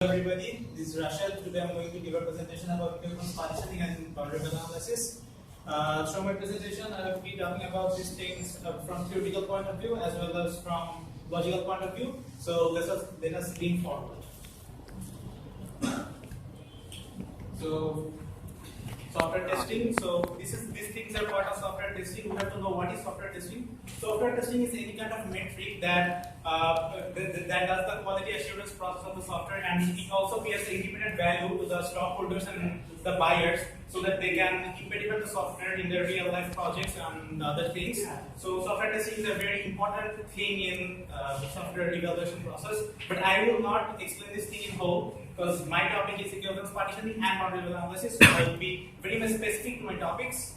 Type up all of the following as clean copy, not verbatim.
Everybody, this is Rashad. Today I'm going to give a presentation about equivalence partitioning and boundary value analysis. Through my presentation, I will be talking about these things from theoretical point of view as well as from logical point of view. So let us lean forward. So software testing. So these things are part of software testing. We have to know what is software testing. Software testing is any kind of metric that that does the quality assurance process of the software, and it also gives the independent value to the stockholders and the buyers, so that they can implement the software in their real life projects and other things. So software testing is a very important thing in the software evaluation process. But I will not explain this thing in whole, because my topic is equivalence partitioning and boundary value analysis. So I will be very much specific to my topics: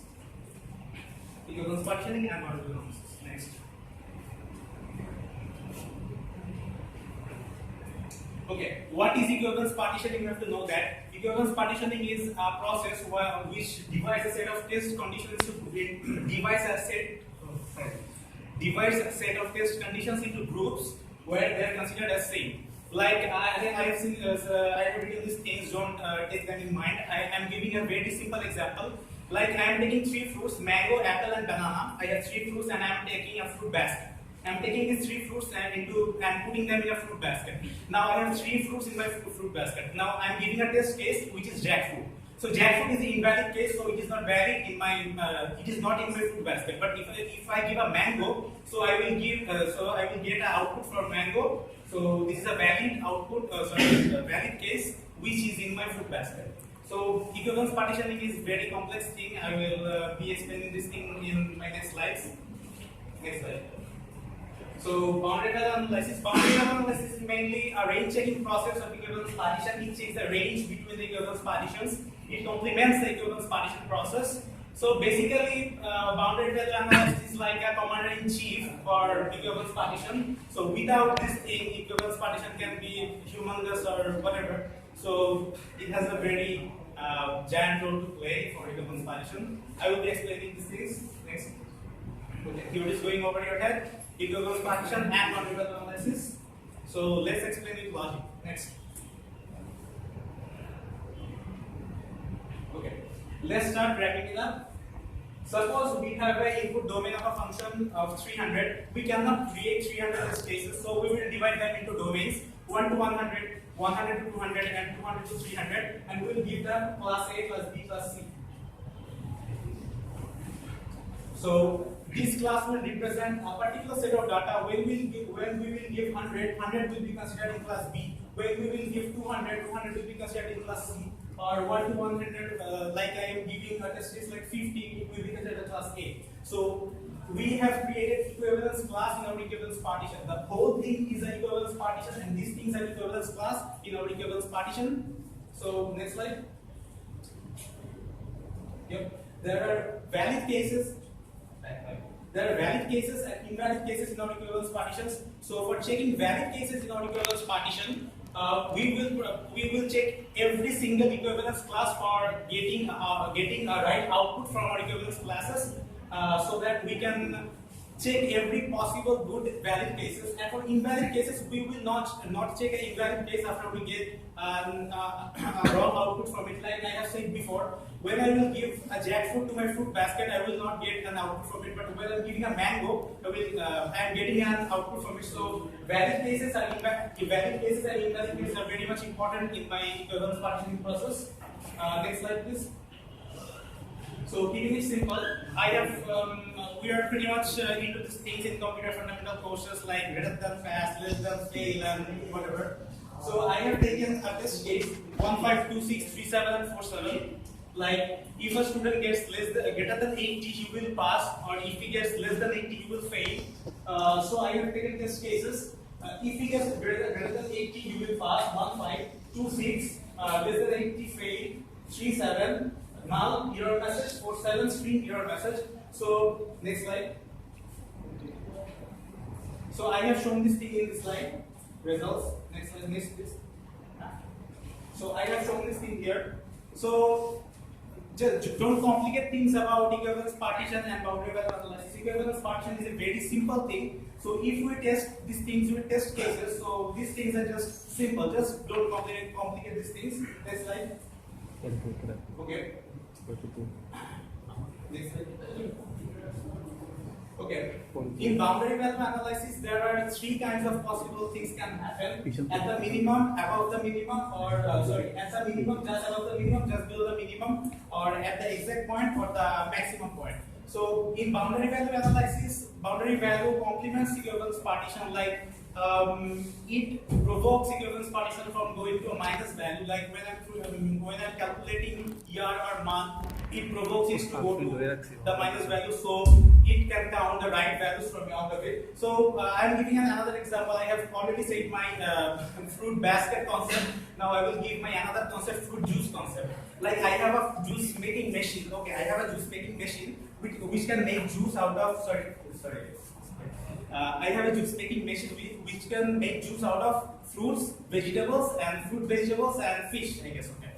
equivalence partitioning and boundary value analysis. Next. Okay, what is equivalence partitioning? You have to know that equivalence partitioning is a process which divides a set of test conditions divides a set of test conditions into groups where they are considered as same. Like I have seen, I have written these things. Don't take them in mind. I am giving a very simple example. Like I am taking three fruits: mango, apple, and banana. I have three fruits, and I am taking a fruit basket. I am taking these three fruits and putting them in a fruit basket. Now I have three fruits in my fruit basket. Now I am giving a test case which is jackfruit. So jackfruit is the invalid case, so it is not valid in my it is not in my fruit basket. But if I give a mango, so I will get an output for mango. So this is a valid output, valid case which is in my fruit basket. So equivalence partitioning is very complex thing. I will be explaining this thing in my next slides. Next slide. So boundary value analysis. Boundary value analysis is mainly a range checking process of equivalence partition. It checks the range between the equivalence partitions. It complements the equivalence partition process. So basically, boundary value analysis is like a commander-in-chief for equivalence partition. So without this thing, equivalence partition can be humongous or whatever. So it has a very giant role to play for equivalence partition. I will be explaining these things next. Okay, here it is going over your head. Equivalence partition and boundary value analysis. So let's explain it logic. Next. Okay, let's start wrapping it up. Suppose we have an input domain of a function of 300. We cannot create 300 test cases, so we will divide them into domains: 1 to 100, 100 to 200, and 200 to 300, and we will give them class A plus B plus C. So this class will represent a particular set of data. When we will give 100, 100 will be considered in class B. When we will give 200, 200 will be considered in class C. Or 1 to 100, like I am giving a test case like 50, it will be considered class A. So we have created equivalence class in our equivalence partition. The whole thing is an equivalence partition, and these things are equivalence class in our equivalence partition. So next slide. Yep. There are valid cases. There are valid cases and invalid cases in our equivalence partitions. So for checking valid cases in our equivalence partition, we will check every single equivalence class for getting a right output from our equivalence classes, so that we can check every possible good valid cases. And for invalid cases, we will not check an invalid case after we get a wrong output from it. Like I have said before, when I will give a jackfruit to my fruit basket, I will not get an output from it. But when I am giving a mango, I am getting an output from it. So valid cases and invalid cases are very much important in my equivalence partitioning process. Next slide, please. So keeping it simple, we are pretty much into these things in computer fundamental courses like greater than fast, less than fail, and whatever. So I have taken a test case 1, 5, 2, 6, 3, 7, 4, 7. Like if a student gets greater than 80, he will pass, or if he gets less than 80, he will fail. So I have taken test cases. If he gets greater than 80, he will pass. 1, 5, 2, 6, less than 80, fail. 3, 7. Now error message. 4, 7, screen error message. So next slide. So I have shown this thing in this slide. Results. Next slide. Next please. So I have shown this thing here. So just don't complicate things about equivalence partition and boundary value analysis. Equivalence partition is a very simple thing. So if we test these things with test cases, so these things are just simple. Just don't complicate these things. Next slide. Okay. Next slide. Okay. In boundary value analysis, there are three kinds of possible things can happen. At the minimum, above the minimum, or at the minimum, just above the minimum, just below the minimum, or at the exact point or the maximum point. So in boundary value analysis, boundary value complements equivalence partition, like it provokes equivalence partition from going to a minus value. Like when I'm calculating year or month, it provokes it to go to the minus value, so it can count the right values from out of it. So I'm giving another example. I have already said my fruit basket concept. Now I will give my another concept, fruit juice concept. Like I have a juice making machine. Okay, I have a juice making machine which can make juice out of I have a juice making machine which can make juice out of fruits, vegetables, and vegetables and fish, I guess. Okay.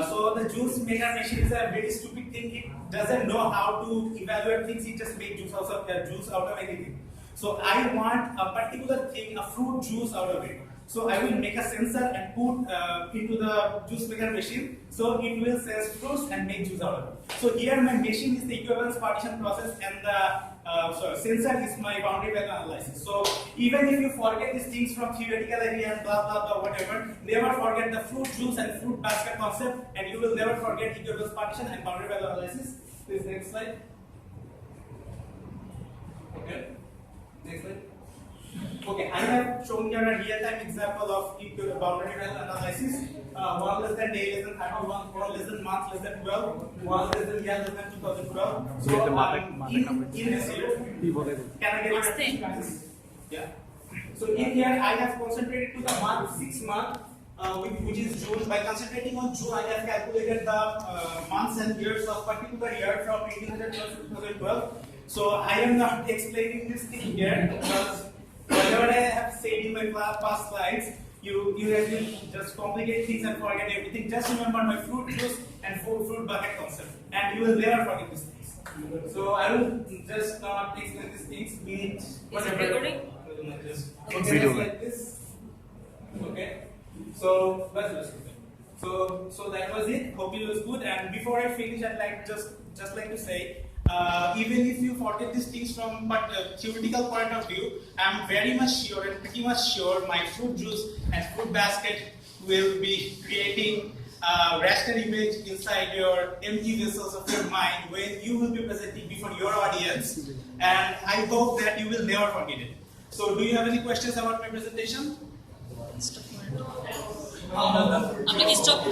So the juice maker machine is a very stupid thing. It doesn't know how to evaluate things. It just makes juice out of anything. So I want a particular thing, a fruit juice out of it. So I will make a sensor and put into the juice maker machine. So it will sense fruits and make juice out of it. So here my machine is the equivalence partition process, and the sensor is my boundary value analysis. So even if you forget these things from theoretical area and blah blah blah whatever, never forget the fruit juice and fruit basket concept, and you will never forget equivalence partition and boundary value analysis. Please next slide. Okay. Next slide. Okay, I have shown here a real-time example of boundary value analysis. 1 less than day less than 31, 4 less than month less than 12, 1 less than year less than 2012. So in this year, can I get your yeah. So in here I have concentrated to the month 6 month, which is June. By concentrating on June, I have calculated the months and years of particular year from 1812 to 2012. So I am not explaining this thing here because whatever I have said in my past slides, you have just complicate things and forget everything. Just remember my fruit juice and fruit bucket concept, and you will never forget these things. So I will just not explain these things. Is it recording? Okay, like this. Okay. So so that was it. Hope it was good. And before I finish, I'd like just like to say, even if you forget these things from theoretical point of view, I'm very much sure and pretty much sure my fruit juice and fruit basket will be creating a raster image inside your empty vessels of your mind when you will be presenting before your audience, and I hope that you will never forget it. So do you have any questions about my presentation? I'm like, stop.